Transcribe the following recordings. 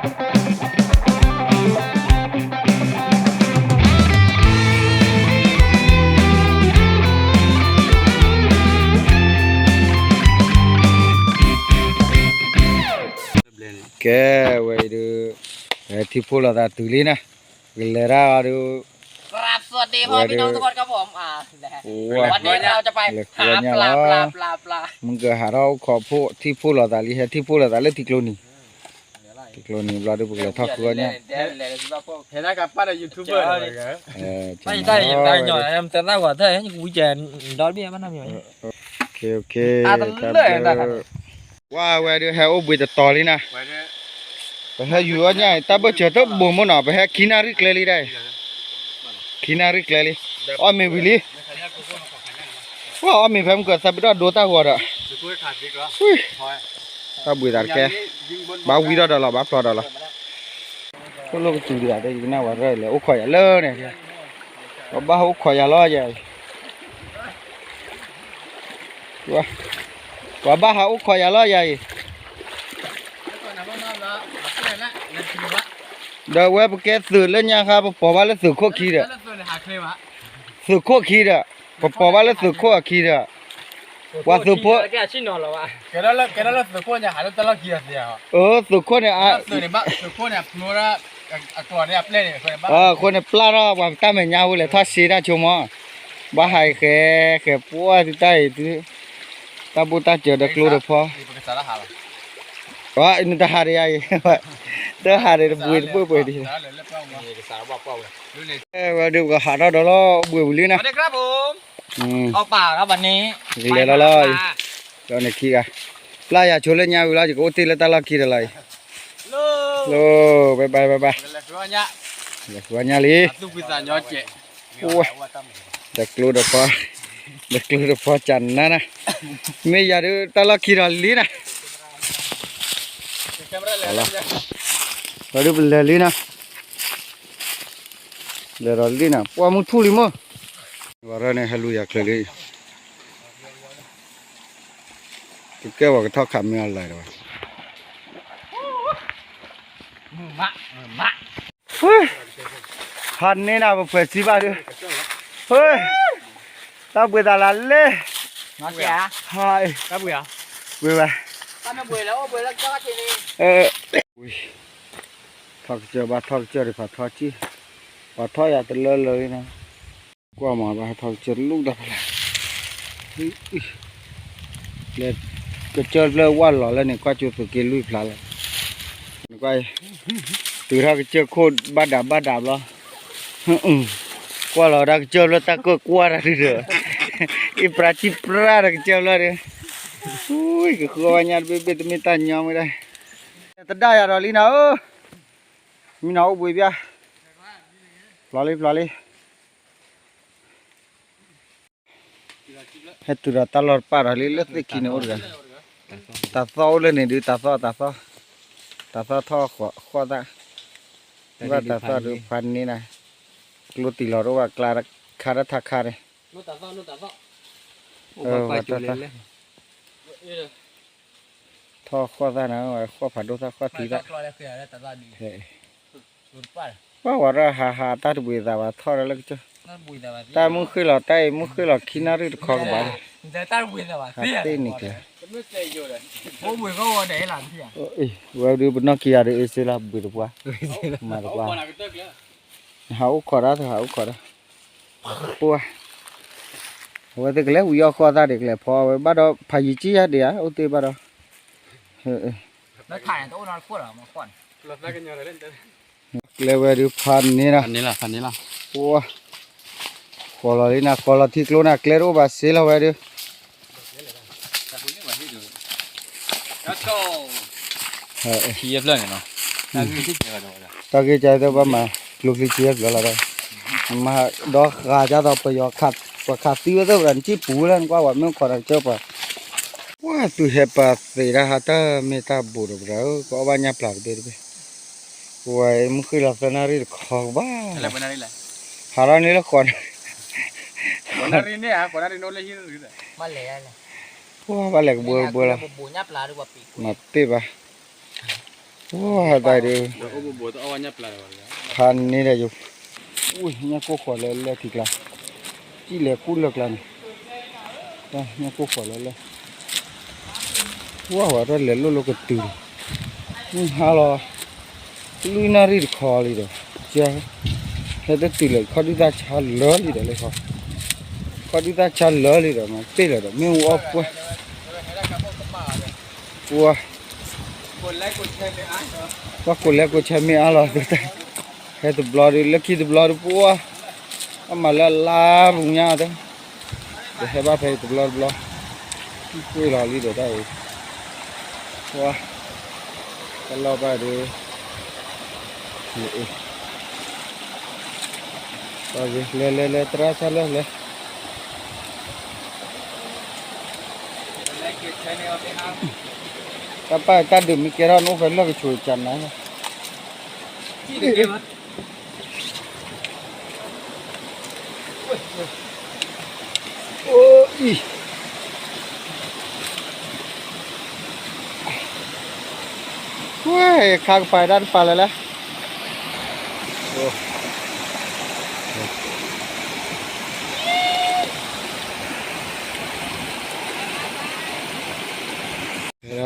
แกไว้ดูที่พูดเราตัดตุลีนะเวลาเราดูครับสวัสดีพ่อพี่น้องทุกคนครับผมวันนี้เราจะไปหาปลามึงก็หาเราขอพูดที่พูดเราตัดลีที่พูดเราตัดเล่นที่โคลนี่เราดูพวกเราทอดตัวเนี่ยเห็นนะครับป้าในยูทูบเบอร์ไม่ได้ยังได้หน่อยem tên là quả thế nhưng quý chèn đó biết bắt năm rồi โอเคว่าเวลาให้อุบวิตต่อเลยนะไปให้อยู่อันนี้แต่บ่เจอตัวบ่มน่ะไปให้ขีนาริกเลยได้ขีนาริกเลยอ๋อมีวิลีว่าอ๋อมีแฟมก็สับดอโดตาหัวอ่ะถ้าบุยดาแกบ่าววิดอละบ่าวพลอดละก็ลูกจูดีได้อยู่หน้าว่าเลยเลยโอ้ข่อยเลอเนี่ยบ่าวข่อยล้อใหญ่ว่าบ้าเขาคอยอะไรใหญ่เดี๋ยวเว็บแกสื่อเล่นยังครับปอว่าแล้วสื่อโคขี้เด้อสื่อโคขี้เด้อปอว่าแล้วสื่อโคขี้เด้อว่าสื่อพวกแกชินอนแล้ววะแกแล้วสื่อโคเนี่ยหาแล้วตลอดกี่เสียสื่อโคเนี่ยสื่อเนี่ยบ้าสื่อโคเนี่ยโนราก่อนเนี่ยเล่นเนี่ยคนเนี่ยบ้าคนเนี่ยปลาเราว่าตาไม่ยาวเลยทอดสีได้ชั่วโมงบ้าให้แกปัวที่ใต้ที่ตาบุตาเจอเด็กลูกพอว่าอินทหารใหญ่ทหารบุยบุยดีว่าดูก็หาเราดอลบุยบุยนะสวัสดีครับผมเอาป่าครับวันนี้เลยละเลยตอนนี้ขี้กันปลาอย่าชวนเล่นยาวเวลาจะโกติเลยตาลักขี้อะไรโลบายเด็กวันยาลีโอ้ยเด็กลูกพอเด็กลูกพอจันนะไม่อยากดูตลาดขี้รัลลีนะเราดูเป็นลีนะเลรัลลีนะว่ามุทุลิมั้งว่าเราเนี่ยฮัลโหลอยากเลยตุ๊กแกว่าก็ท้อขำไม่อะไรหรอกเฮ้ยฮันนี่นะเพื่อนสิบ้าดูเฮ้ยตาบุยตาลันเลยน้องแก่ใช่ตาบุยอ่ะบุยไปตาไม่บุยแล้วก็ทีนี้ทอกเจอบ้าทอกเจอหรือผัดทอดจีผัดทอดอยากจะเลยนะกว่าหมอบ้าทอกเจอลูกดับเลยเลยก็เจอเลยว่าหล่อแล้วเนี่ยก็จุดตัวกินลุยพลาเลยก็ตื่นถ้าเจอโคตรบ้าดับแล้วกว่าหล่อได้เจอแล้วตาก็กลัวอะไรเด้ออีปลาชิปลาได้เจอแล้วเนี่ยอุ้ยก็คือว่าเนี่ยเบ็ดไม่ตันยอมไม่ได้แต่ได้อะไรลีน่ามีน้องบุยเบียปลาลีเฮ็ดตัวตลอดป่าลีเล็กๆกินเอาด้วยตาซ้อเลยเนี่ยดูตาซ้อท่อขวดว่าตาซ้อดูพันนี้นะกลัวตีหลอดว่ากลาคาราทักคาเลยนู่นตาซ้อว่าตาซ้อท่อขวดนะขวดผัดดูท่อขวดตีละว่าเราหาตาบุยตาว่าท่อแล้วจ้ะตามึงคือหลอดใต้มึงคือหลอดขี้นารีคอกบ้านแต่ตาบุยตาว่าเต้นนี่แกโอ้บุยก็ว่าได้หลานที่อ่ะว่าดูบนนกีฬาเอเซลาบุยตัวมาตัวหาอุคอระหาอุคอระปัวว่าแต่ก็แล้ววิวคอตาเด็กแล้วพอบ้านเราพายุจี้ฮะเดี๋ยวอุติบ้านเราแล้วถ่ายตัวนั้นขวดหรอมาขวดเลยว่าดูพันนี่นะปัวคอละนี่นะคอละที่โลนะเคลโรบาเซลเอาไว้ดูขี้เย็บเลยเนาะตากี้ใจตัวบ้ามาลูกที่เจี๊ยบแล้วได้มาดอกกาจะต้องไปยอขัดว่าขัดตีว่าตัวรันจีปูแล้วก็ว่าไม่ขอรับเจ้าป่ะว่าตัวเห็บปัสสีระหัตไม่ตาบูดเราก็ว่าเนี่ยปลาเดือดไปว่ามันคือลักษณะรีขอกบ้าอะไรเป็นอะไรล่ะหาร้านนี้ละคนเนี่ยคนนั้นโน้ตเลยที่นู่นมาเลยว่าแหลกบัวละบูญาปลาหรือว่าปีมาตีป่ะ Wah, tadi buat awalnya pelan. pan ni dah ju. Nya ko khwa le thik la. Chi le ku lek la ni. Ta nya ko khwa le. Wa ra le lo ko tu. Ha lo. Lu na ri kho li do. Cha. He de tu le kho di ta cha lo li do le kho. Kho di ta cha lo li do ma pe le do. Me wa kwa. Wa. Wa ko le ko cha me a lo do ta. He tu blur lucky tu blur wa. Mà la vùng nhau thế để hai ba thầy tụi lo quay lò đi để đây wow cái lo ba đi rồi le tra sao le các bạn ta đừng cái đó nó phải là cái chuột chăn này ôi wow khang phải đan phải là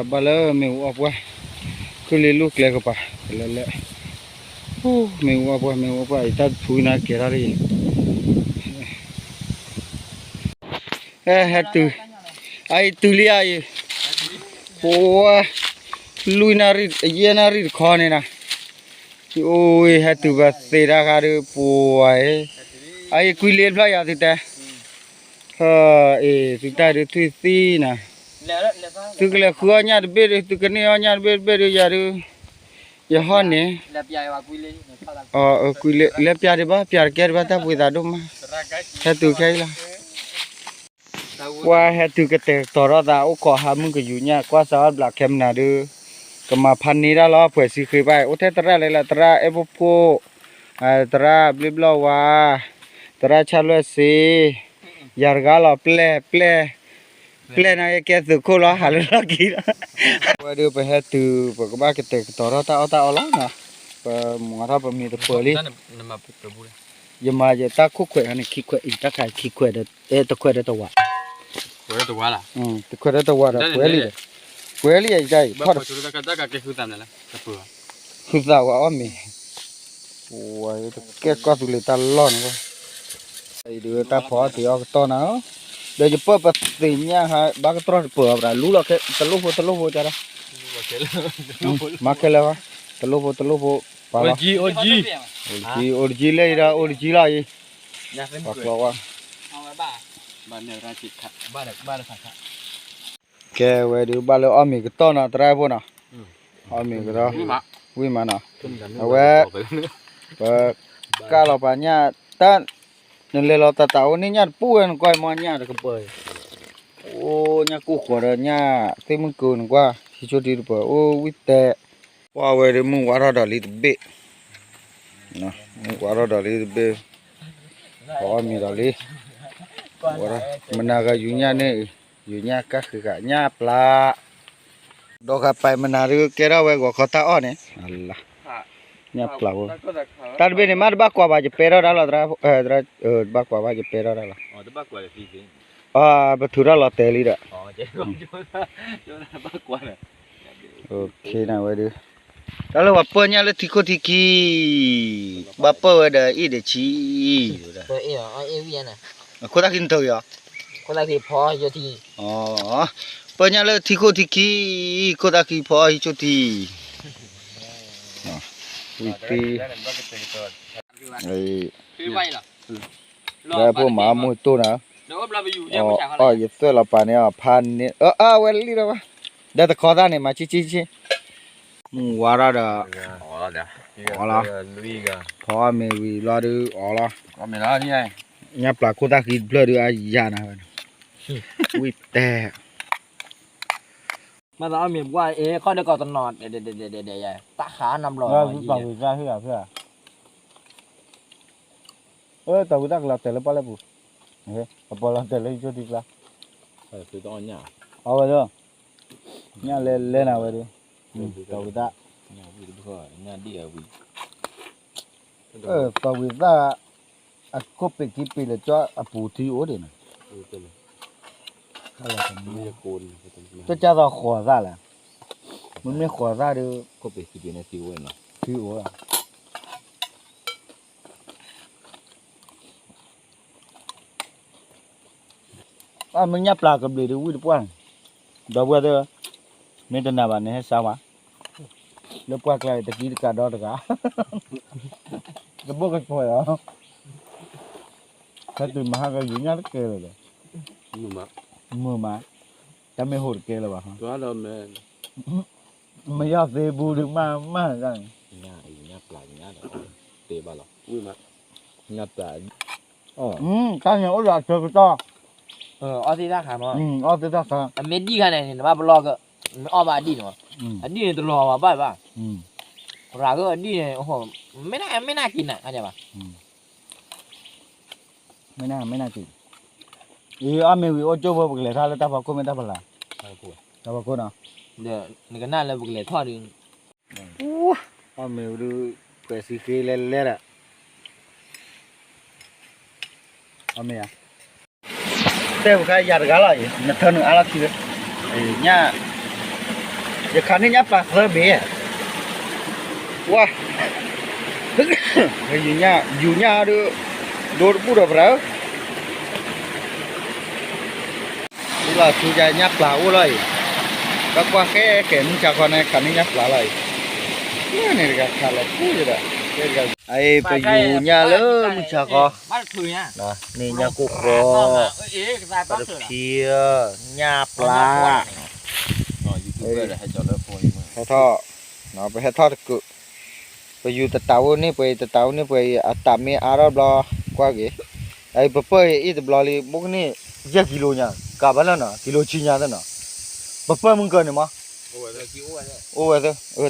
ba lơ mình uống qua cứ lên lúc lên cái pa lên mình uống qua ta phui na kia ra đi từ ai từ lia ai ô lui nari ye nari khó này nè ôi từ bát tê ra cả được po ai quy lên phải à thì ta chúng ta được thuê xí nè từ cái là khứa nhà được biết từ cái này nhà được biết được giờ được giờ hòn nè quy lên lép nhà đi ba nhà kia đi ba ta bùi ta đúng mà từ cái là qua từ cái tệ tỏ ra ta ô cỏ hà mưng cái dụ nha qua sao là kem nào được cái mà pan ní ra lo phải xí khơi bay ô thế ta ra lại là ta ra evopo ta ra bliblawa ta ra chalo xí yarga lo ple này cái từ cô lo hà lo kỹ đó qua đưa phải hết từ và các bác cái tệ tỏ ra ta lo nè và mua ra và mình tự đi giờ mà giờ ta khúc quậy này khi quậy ta cài khi quậy được ta quậy được tao quả Quay tàu quá là. ta quậy được tao quả rồi quậy li vậy Bắt đầu chúng ta cắt cái khử tạm này là cắt bừa. khử tao quả mì ôi cái con tụi người ta lo nữa đây đưa ta phó thì ao to nào đây chụp bắp thì nha ha bác cái tròn bừa rồi lú là cái tao lú vô cho đó mắc cái là tao lú vô Orji lấy ra orji là gì bác lo quá Ba này ra chỉ khát, ba được khát. cái vậy đi ba lô ami cái to nào trai vô nào ami cái đó vui mà nào vậy và cá lò bà nha ta nên lấy lò ta tàu ní nha puan coi mò nha được cái bơi ô nha cú khổ rồi nha thếมึงcười quá khi cho đi được ô vít tè qua vậy điมึงquá rồi đi bể nèมึงquá rồi đi bể có mi rồi đi quá mình naga yunya này yunya các cái cả nhà pla đó gặp phải mình naga cái đó vậy của khó ta on này Allah nhà pla ta bên này mà bác qua bao giờ pera đó là ra bác qua bao giờ pera đó là Bác qua là gì? betul lah teli dah Chứ không bác qua là. ok nào vậy đi kalau bapaknya le tiki bapak ada ide ci aku tak kintu yaคนละที่พออยู่ที่ oh bapaknya le tiki aku tak kipo itu ti ituคือไว้เหรอ dah pun mamu itu nah เดี๋ยวเราไปอยู่เนี่ยไม่ใช่เขา oh itu lah pan ya pan ni well li dah dah tak kau dah ni macam cici wara dah Ồ đó. Ồ là. Lui kìa. phó mày vì lo được là Có mày nói như này. nhập là cô ta khi blur được ai già nào ui tè มาตอนมีว่าข้อเดียวก่อนตลอดเดี๋ยวตาขานำหล่อ ra hứa tao đã là tele pa lebu apa la tele cho đi la Từ đó nhá. vậy đó nha lên nào vậy đi tao đã nhà vui được thôi nhà đi ở vui ตวิตาอะก็ไปกี่ปีแล้วจ้าปูที่โอเดนะ เป็น อะไรกัน ไม่ เนี่ย จะโกน จะจ้าเราขอซะแหละมันไม่ขอซะดู ก็ไปสิเป็นสิวเนาะ ที่โออ่ะมึงยับปลากับเลยดูวิ่งป้วนดอกบัวเด้อไม่ต้องนับอันนี้ให้สาวะแล้วปลากลายตะกี้กาดอตะกาจะบอกกันพอเหรอถ้าตื่นมาหาก็อยู่ยากเกินเลย นุ่มอ่ะ มือมาจะไม่โหดเกินเลยว่ะ ตัวเราแม่ ไม่อยากเซบูดึกมากกัน nhàปลาnhà đó tê ba lọ vui mà nhàปลา ข้างอย่างอุดรเจอก็ต่อ ออสซี่ท่าขามา อ๋อเดี๋ยวถ้า เม็ดดีขนาดนี้นะว่าบล็อกก็ออกมาดีเนาะอันนี้ตัวรอมาบ้าบ้าราก็อันนี้โอ้โหไม่น่ากินอ่ะเข้าใจป่ะ ไม่น่ากินอามีวิโอโจ้บอกเลยถ้าเราตาบักก็ไม่ตาบักละ pua ตาบักก็นะ เดี๋ยวนี่ก็น่าเลยบุกเลยทอดดึง อามีวิเปิดสีเขียวเล่ๆอ่ะอามีอ่ะเต้าใครอยากกันล่ะนัทนึงอะไรคือเนี่ยจะขันนี่เนี่ยปลาเสือเบี้ยว้าอยู่เนี่ยดูโดดปุ๊บแบบนั้นนี่ล่ะคือจะเนี่ยปลาอุ้ยเลยก็กว่าแค่มึงจะคนไหนขันนี่เนี่ยปลาเลยนี่ก็ขาดเลยพูดเลยไอ้ไปอยู่เนี่ยเลยมึงจะก็ บ้านคือเนี่ย นะนี่เนี่ยกุกโร ปลาเพียหญ้าปลา rồi youtuber là hay cho nó phone mà ให้ทอดเนาะไปให้ทอดกึไปอยู่ตะเตานี่ไปตะเตานี่ไปอาตามีอารอบรอกว่ากี่ไอ้ปะเป้อีตบลอลีบุกนี่1 กิโลเนี่ยกะบันแล้วเนาะกิโลชิญาเนาะปะเป้มึงเกินนี่มั้ย โอ้ย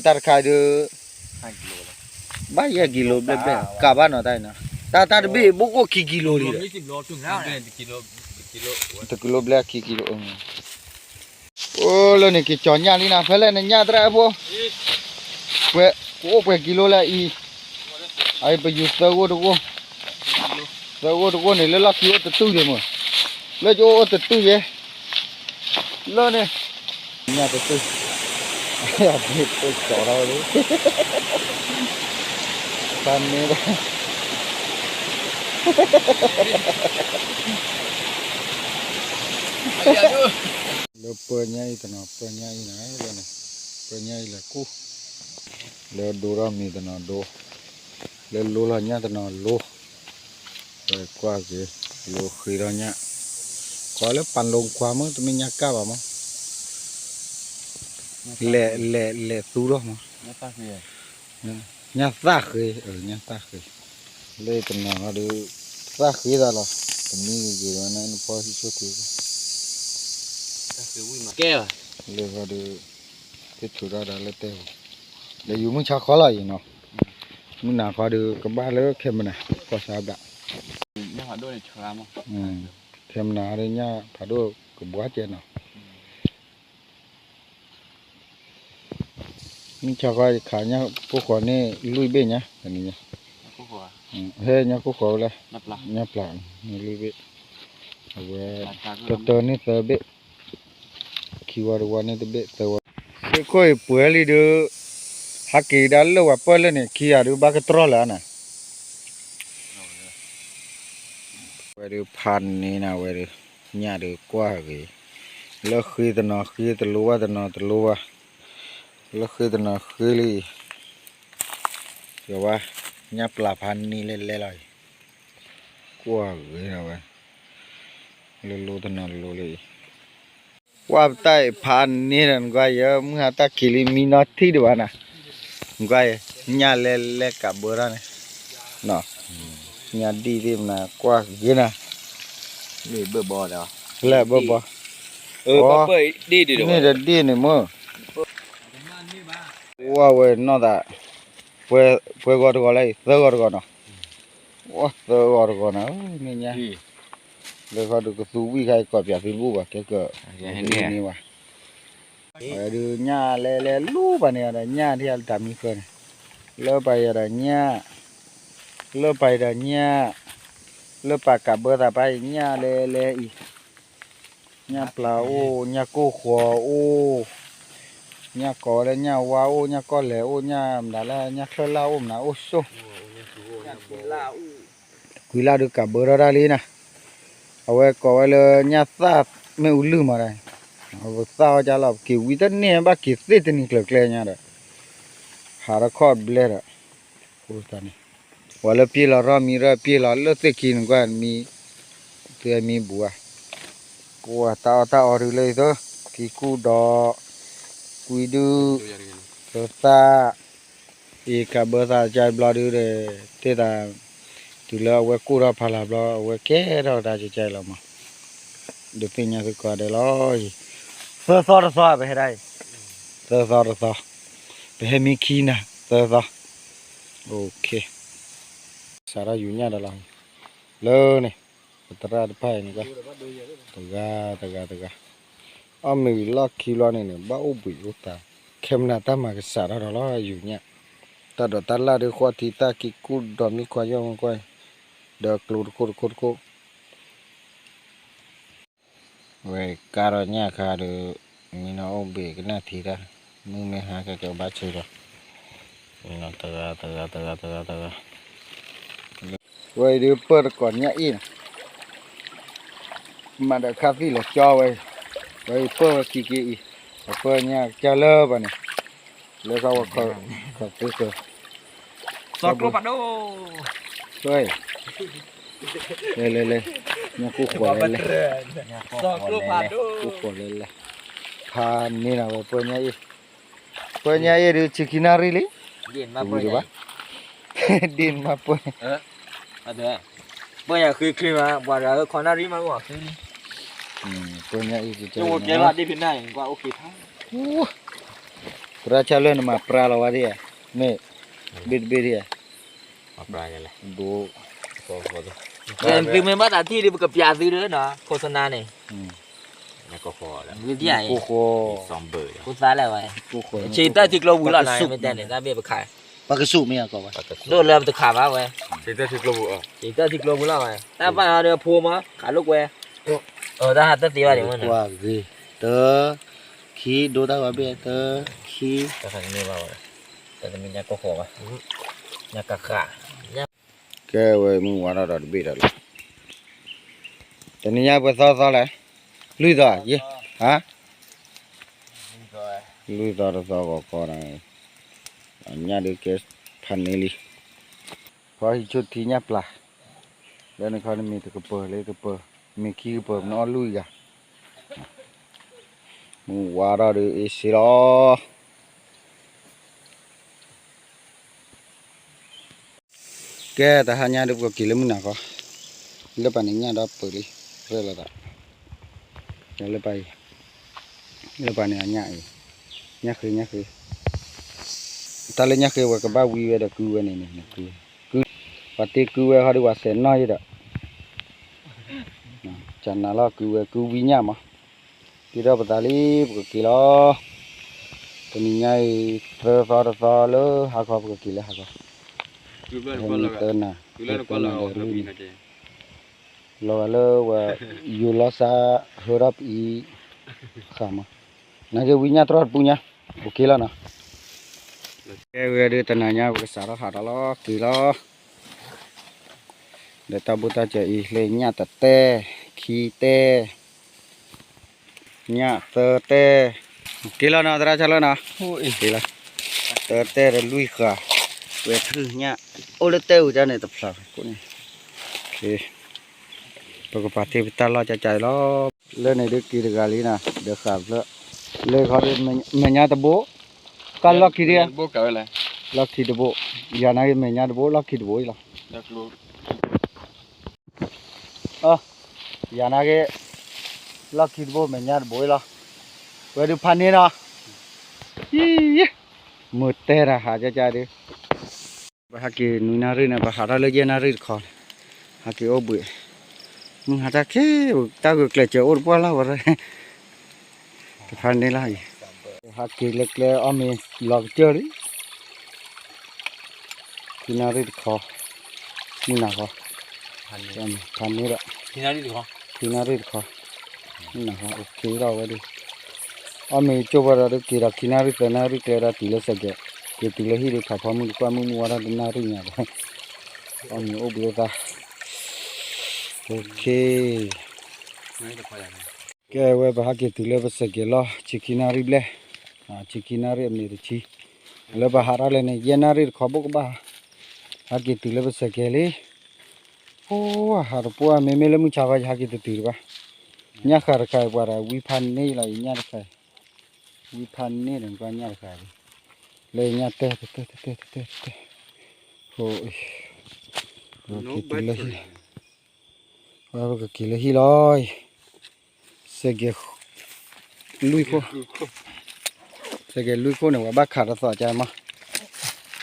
ตัดขายดู 2 kg đó บ้า1 กิโลเบ๊ะกะบันเนาะได้นะตาเบ้บุกก็กี่กิโลดิ 20 โลถึงแล้วเนี่ย kilo ตะกิโลเบ๊ะกี่กิโลโอ้แล้วนี่กี่จอนญาลีนะเฟลนี่ญาตระบ่เว้โอ้ไปกิโลละอีไอ้ไปอยู่เตโกตะโกนี่ละละกิโลตะตู้เลยมั้งแล้วโจตะตู้เยแล้วนี่ญาตะตู้อย่าไปจ่อเราเลยตอนนี้ แล้วเปิดใหญ่ตะเนาะเปิดใหญ่นะแล้วนี่เปิดใหญ่ละกูแล้วดูรามีตะเนาะดูแล้วโลละเนี่ยตะเนาะโลไปกว่ากี่โลคือเราเนี่ยก็แล้วปั่นลงความมั้งตัวมีเนี่ยกล้าป่ะมั้งเละตู้หรอมั้ง nó ta kìa เนี่ยซากเลยเนี่ยซากเลยเลยตะเนาะดูซากเลยได้หรอตรงนี้กี่วันนั้นพอที่สุดที่ ta kìa vui mà keoเลยก็ดูที่ชุดอะไรเลยเต้เดี๋ยวอยู่มึงชาขออะไรเนาะมึงหนาขอดูกับบ้านแล้วเข้มมันนะก็สาบละ nó hả đôi này chờ lắm không เข้มหนาเลยเนี่ยผ่าดูกับบัวเจนเนาะมึงชาขอขายเนี่ยพวกคนนี่ลุยเบ้เนี่ยอันนี้เนี่ย nó có quả เฮ้ยเนี่ยพวกเขาเลย nắp lại เนี่ยปลาเนี่ยลุยเบ้เอาไว้ ta ตัวนี่เตอเบ้คิดว่าวันนี้เตอเบ้เตอว่าค่อยเปื่อยเลยดูฮักกี้ดัลเลยว่าเปิดเลยเนี่ยขี้อาดูบ้าก็ตรอแล้วนะเว้ยดูพันนี่นะเว้ยดูเนี่ยดูกว่ากี่แล้วคือตะนอคือตะลัวตะนอตะลัวแล้วคือตะนอคือเลยเดี๋ยวว่าเนี่ยปลาพันนี่เล่นๆเลยกว่ากี่นะเว้ยลูตะนอลูเลยว่าใต้พันนี่นั่นก็เยอะมึงหาตาคิริมีนอที่ดีวะนะก็เนี่ยเล่ๆกับบัวนะเนาะเนี่ยดีๆนะกว่ากี่นะ để bơ bò đó แล่บ่ bơ bơi đi đi นี่ được เด็ดดีนี่มั้งว่าเว้ยนอตาเพื่อกอดก่อนเลยเสือกอดก่อนเนาะว้าเสือกอดก่อนนะนี่เนี่ยเลยเขาดูกระสูวิใครกอดแบบฟิบูป่ะแกก็นี่ว่ะ ดูหญ้าเล่ๆลู่ปะเนี่ยหญ้าที่เราทำมีเพื่อนเลิกไปอะไรหญ้าเลิกไปแต่หญ้าเลิกปากกับเบอร์แต่ไปหญ้าเล่ๆอีหญ้าปลาโอ้หญ้ากู้ขวโอ้หญ้าก่อแล้วหญ้าวาโอ้หญ้าก้อนแหลโอ้หญ้าด่าแล้วหญ้าเคลื่อนเล่าโอ้หนาโอ้โซคุยลาดูกับเบอร์ได้เลยนะเอาไว้ก่อไว้เลยหญ้าซาไม่อุ่นลืมอะไรเอาซาจะหลับกี่วิตาเนี่ยบ้ากี่สิทธิ์นี่เกลือเกลือเนี่ยหาราคอดเบลล์โอ้ตานี่ว่าแล้วพี่เราเรามีเราพี่เราเลือกเสกินกว่ามีตัวมีบัวกูตาออกเลยตัวกี่กูดอกุยดูตัวตาอีกกับเบอร์ตาใจบลาดูเลยเท่าตัวเราเวกูเราพาราบลาเวแก่เราได้ใจเรามาเดี๋ยวเป็นยังไงก็ได้เลยซอไปให้ได้ซอไปให้มีขี้นะซอโอเคสาระอยู่เนี่ยเดี๋ยวเราเลยนี่ตระดไปนี่ก็ตะกาอ้อมมีลักขี้ล้อนี่เนี่ยบ้าอุบิอุตาเข้มหน้าตามาก็สาระเราอยู่เนี่ยตาดตาลาเดี๋ยวขวดที่ตากิกูดอมีควายย่องควายเดี๋ยวกลูดคุดเว้ยการ์เนี่ยค่ะเดี๋ยวมีน้องเบกหน้าทีละมึงไม่หาแกบ้าเชื่อนี่ตะกาเว้ยเดี๋ยวเปิดก่อนเนี่ยอีนะมาเดี๋ยวคาเฟ่เลยจ่อเว้ยเปิดกี่อีเปิดเนี่ยจะเลิกป่ะเนี่ยเลิกเขาตื้อ สอกรูปัดโด เฮ้ยเลยเนี่ยกูขวดเลย สอกรูปัดโด กูขวดเลยพานี่นะเปิดเนี่ยดูชิคกี้นอารีเลย เด่นมาเพื่อน ดินมาเปิด ada banyak kiri mah buat corner ni mah gua kiri เปิดเนี่ยอีกจะ tu kira di pindah yang gua okey tha ปลาชาเล่นมาปลาเราว่าดิเนี่ยบิดดิ apa aja lah ดู yang memang tadi dia buka biasa dia dah khosana ni nak kau lah dia dia กูขว sambal dah ku salah wai กูขว cerita di keluar bulan lah yang medan ni tapi bekai ปลากระสุเมียก่อนวะ tu lam tu kha ba wai cerita si keluar ah cerita di keluar bulan wai tapi ada pu mah kalau wai dah hati tiba di mana ว่าสิเตอขี้ดูได้ว่าเบี้ยเตอขี้ tak ni ba wai tak minyak kok ba nyak kakak แกเว้ยมึงว่าเราบิดอะไรตอนนี้ยาไปซ้อเลยลุยต่อยี่ฮะลุยต่อซ้อก็ก่อนอันนี้เด็กแกพันนี่ลิพอที่ชุดที่เนี่ยปลาแล้วในเขาเนี่ยมีตะกเปอเลยตะเปอมีขี้เปอมันอ้อลุยกันมึงว่าเราดูอีสิล้อแกแต่หาเนี่ยเด็กก็กินแล้วมึงนะก็เลี้ยไปนี่เนี่ยเราเปิดเลยเรื่อยละเลี้ยไปเนี่ยเนี่ยคือตาเลี้ยคือว่ากับบ้าวิวเด็กคือเนี่ยคือปฏิคือว่าเขาดูว่าเส้นน้อยเด้อจันน่ะละคือวิญญาณมั้งที่เราปตาลีก็กินแล้วตอนนี้ไงเธอซอเลยหาความก็กินแล้วหาความ Gulaเตือนนะ kepala lebih aja. lo wa yulasa hurap I sama naga winya terus punya bukila na we de tananya ke sara hadalo kilo de tabuta je I le nya tete khite nya tete kilo na dra chala na kilo tete re lui kha we thử nya ô le teu cha này tập sa cô này ok tôi có phát hiện ta lo chạy lo lên này được kỳ được gà lý nè được khám nữa lên khó đến mình nhà tập bố can lo kỳ đi Bố cởi lại. lo kỳ tập bố giờ này mình nhà tập bố lo kỳ tập bố là Dah keluar. giờ này cái lo kỳ tập bố mình nhà tập bố là về được phan đi nào một tê ra hả cha đi bà kỳ núi na rư này bà hả ra lấy dây na rư khỏi hả kỳ ô bụiมึงหาตาแค่ตาก็เกลียดเจอโอ๊ตบ้าแล้ววะเลยจะพันได้ไร หากินเล็กๆอ้อมีหลอกเจอดิกินอะไรขอนี่นะขอพันนี้แหละ ที่นั่นดิขอ กินอะไรขอนี่นะขอโอเคเราไว้ดิอ้อมีโจบอะไรกินอะไรกินอะไรแต่นาริเกล้าตีเลสเกะกินตีเลหิริข้าพามุกว่ามุมัวระดินาริเนี่ยอ้อมีโอเบลตาโอเคแกเว้ยบ้ากินตีเลสเกะล้อชิคกี้นาริเบลชิคกี้นาริมีริชีแล้วบ้าหาอะไรเนี่ยยันนาริขอบุกบ้าหากินตีเลสเกะเลยโอ้หารุปัวเมเมลมุชาวหากินตีร์บ้าเนี่ยขารกายว่าวิพันธ์นี่ละเนี่ยขายวิพันธ์นี่หนึ่งว่าเนี่ยขายเลยเนี่ยเตะโอ้ยกินตีเลหิว่าก็กินเลหิลอยเสกลุยโคเสกลุยโคเนี่ยว่าบ้าขาดต่อใจมั้ย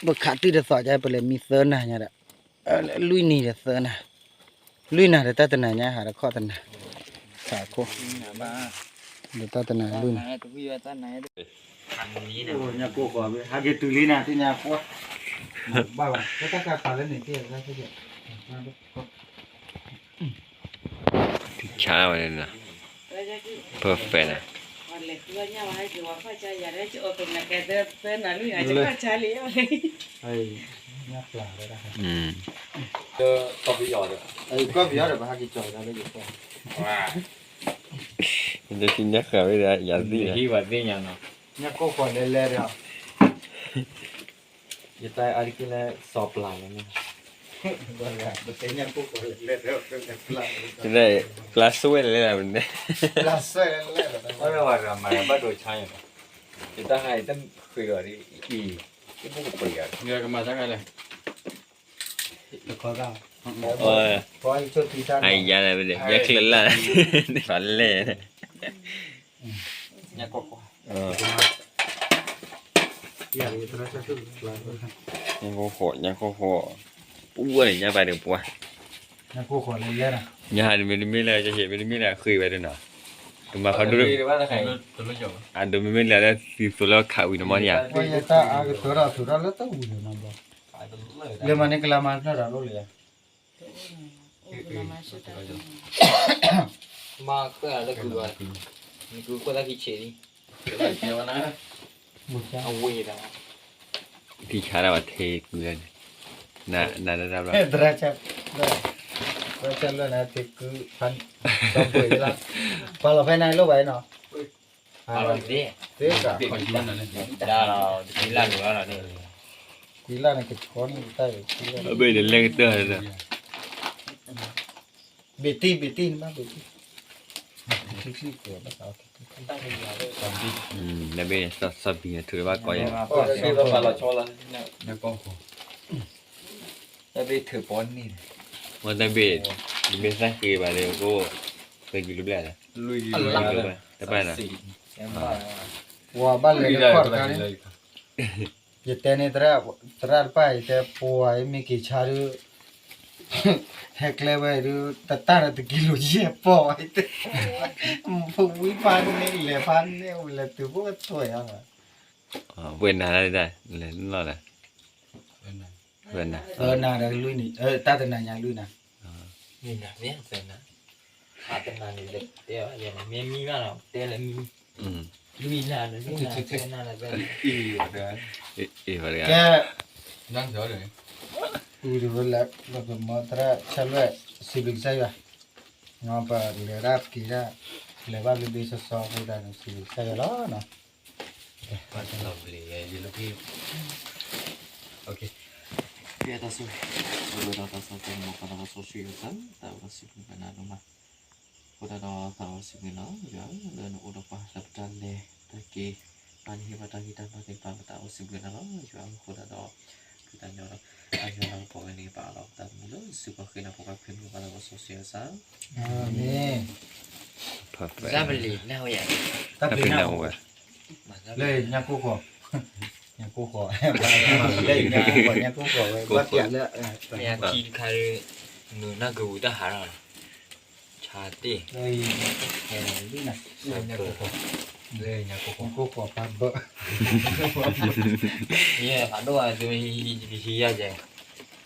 บ้าขาดที่จะต่อใจไปเลยมีเซิร์นนะเนี่ยแหละลุยนี่เซิร์นนะลุยน่ะเดี๋ยวตัดหน้าเนี่ยหาข้อตัดหน้าสาโคเดี๋ยวตัดหน้าลุยน่ะโอ้ยเนี่ยโก้ก่อนไปหาเกตุลีน่ะที่เนี่ยโก้บ้าแล้วก็การพาเล่นนี่ที่อะไรที่เดียว ช้าวันนี้นะ perfect นะ ไอ้เนี่ยปลาเลยนะครับ ก็ไปหยอดเลย ไอ้ก็เบียร์เดี๋ยวไปหากินจอยแล้วเลยอยู่ก่อน มันจะกินยักษ์ไม่ได้อย่าสิ ที่วัดนี่ยังเนาะ เนี่ยโก้ก่อนเล่นๆเดียว อย่าตายอะไรกินแล้วสอบหลังนี่ บ้าเลยแต่เนี่ยโก้ก่อนเล่นๆเดียวเป็นปลา จะได้กลาสวยเลยนะมันเนี่ย ปลาสวยเล่นๆ ไม่ว่าจะมาบ้านโดยใช่ไหมจะต้องให้ต้องคุยกับอีที่พวกเปลี่ยน เงือกันมาสักไงเลย ขอเรา โอ้ย ขอให้ช่วยพี่ท่าน ไอ้ยาอะไรไปเลยยักษ์เล่นละฝันเล่ เนี่ยก็ อยากจะรักษาสุขภาพ ยังโคโค่ยังโคโค่ปุ๊บเลยยังไปเดี๋ยวปุ๊บ เนี่ยโก้ก่อนเล่นๆนะ ยังหาไม่เลยจะเห็นไม่เลยคุยไปด้วยเนาะตัวมาเขาดู ว่าใคร ตัวละหยก อ่ะดูไม่เลยแล้วสิสุดแล้วข่าวอินมอนเนี่ย ว่าจะตาอาเกตัวเราแล้วต้องอุ่นนะบ่เรื่องมันนี่กลามันน่ารักเลย มาก็อะไรกูว่านี่กูก็ได้คิดเฉย เกี่ยวนะ บุษ เอาเว้ยแล้ว ที่ชาเราเทเกลือน่ะได้แล้ว ดราชาเลยนะที่คือพันสองปีแล้วพอเราไปไหนรู้ไหมเนาะ เอาดิ เด็กอะ ขอยืนหน่อยเลย ได้เราที่ร้านอยู่แล้วนี่ ทีละนี่ก็ช้อนใต้ทีละ เบื่อเล่นเตอร์เลย บีตี้มาบีตี้ที่เกิดมาสาว นั่นเป็นสับบีถือว่าก่อย ก็ซื้อรถมาเราชอบแล้ว แล้วก็ขอ แต่ไปถือป้อนนี่ มันนั่นเป็นสักคือไปเลยก็เคยกินรูปแรกนะ ลุย แต่ไปนะ ว่าบ้านเลยก็ขอกันอย่าแต่ในตราไปแต่ป่วยมีกี่ชาหรือแฮกเลเวอร์หรือตาตะกิโลเยี่ยป่วยแต่พวกวิพันธ์นี่เลยพันนี่เลยตัวพวกสวยอ่ะ เว้นนะได้เลยนั่นแหละเว้นนะ น่าได้ลุยนี่ตาตะนายลุยนะ นี่นะเนี่ยเสร็จนะอาเป็นนานนี่เด็กเดี๋ยวอย่างนี้มีมาแล้วเดี๋ยวมีลุยนานเลยลุยนานเนานเลย อีเดือน อะไร แก นั่งเฉยเลย ดูดูแล้วเราก็มาตราชลเวสิบิกใช่ป่ะงอปะเลรับกีระเลว่าบิบิสซอให้ได้สิบิกใช่แล้วนะ ว่าจะเราเลยยืนแล้วพี่โอเค Biar tahu, kalau dah tahu sampai mau pada masuk sosial, tahu sih mana rumah. Udah tahu sih mana, ya, dan udah pas dapat deh, tapi ani pada kita pakai apa tahu sih mana, ya, udah tahu kita nyorok, nyorok pokoknya ini pak Allah, dan mulu suka kena pokoknya kena pada masuk sosial sah. Amin. perfect Zabeli, nah ya. Tapi nak le nyaku ko. Nyaku ko. Le nyaku ko. Buat ya le. Ya kiri kari, nu nak udah haram. Cati. Le ni nak. Nyaku ko. เลยnhà cô กูขอปาเบอร์ yeah phản đồ là tôi hi ra vậy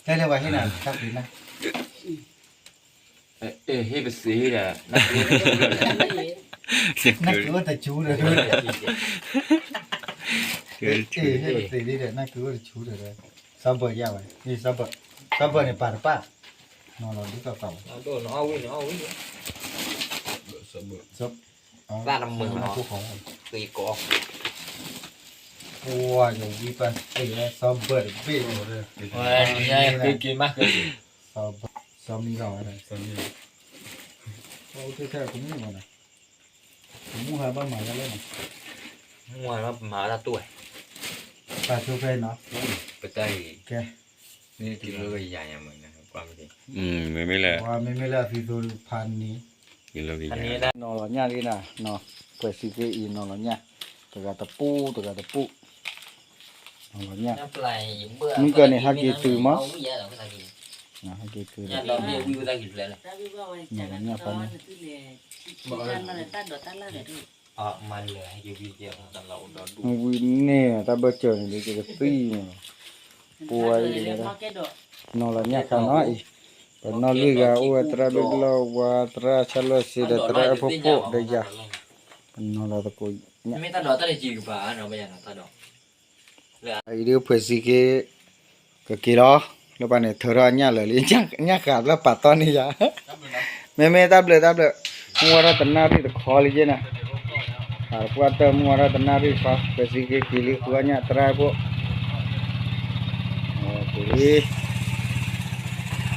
ใช่เลยว่าให้น่ะครับดีนะ ê hi bác sĩ là nó kia นั่นคือว่าแต่ชูเลยเอ้ให้ตีนี่เด้นั่นคือว่าชูเลยซับเบอร์ยาวไว้นี่ซับเบอร์นี่ปาดป้านอนรอดูเก่า nó đồ nó ôiๆซับ ra làm mừng nó ผู้ของ tùy cỏ โอ้ยอยู่วีปันไอ้ซับเบอร์บี้เลย cái kia mắc cái gì ซับมีเราอะไรโอ้แท้ๆผมนี่มันนะผมมูหาบ้านใหม่แล้วนะ ngoài nó mở ra tuổi ปาชูเพนเนาะ cái tay แก นี่ที่เราใหญ่ๆเหมือนนะครับความจริง ไม่เลย ว่าไม่ละพี่ดูพันนี้ กินแล้ว อันนี้ได้ นอนหลับยาดีนะนอนเปิดซีเกอีนอนหลับยาตะกาตะปูนอนหลับยา น้ำปลาเบื่อ นี่ก็เนี่ยฮักกีตือมั้ง เอาไม่เยอะหรอกก็ได้กิน นะฮักกีคือ เนี่ยเราเรียกวิวได้กินแล้ว อ๋อมันเลยให้วิวเดียวแต่เราโดนดู วินเนี่ยถ้าเบอร์เจอเนี่ยจะตีเนี่ยป่วยเลยนะนอนหลับยาข้างน้อยเป็นนอนลิกาโอ้ตราบิกลาวาตราชาลสิดตราพบเดียเป็นนอนหลับตะกุยเนี่ย ไม่ตัดดอกตัดจีบป่ะเนาะไม่ใช่ตัดดอก ไอ้เรื่องเปิดซีเกก็กี่ล้อแล้วปานเนี่ยเธอรอเนี่ยเลยเนี่ยขาดแล้วปัดตอนนี้จ้ะไม่ตับเลยมัวระตันนารีตะคอเลยนะพวกเติมมัวระตันนารีฟ้าเปิดซีเกกี่ลิตัวเนี่ยตราพวกโอ้โห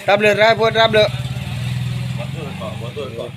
ตับเลยตราพวกตับเลย วัดตัวก่อน